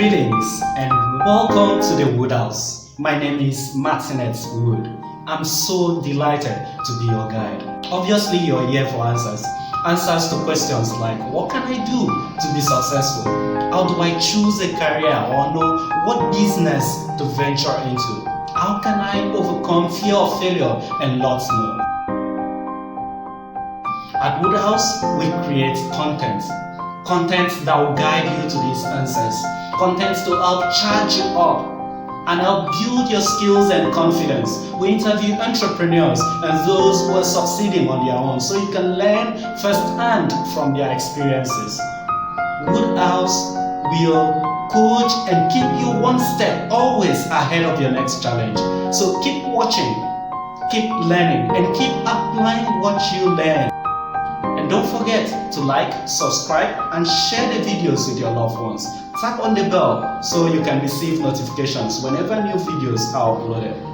Greetings and welcome to the Wood House. My name is Martinet Wood. I'm so delighted to be your guide. Obviously, you're here for answers. Answers to questions like, what can I do to be successful? How do I choose a career or know what business to venture into? How can I overcome fear of failure and lots more? At Wood House, we create content that will guide you to these answers, content to help charge you up and help build your skills and confidence. We interview entrepreneurs and those who are succeeding on their own so you can learn firsthand from their experiences. Wood House will coach and keep you one step always ahead of your next challenge. So keep watching, keep learning, and keep applying what you learn. And don't forget to like, subscribe, and share the videos with your loved ones. Tap on the bell so you can receive notifications whenever new videos are uploaded.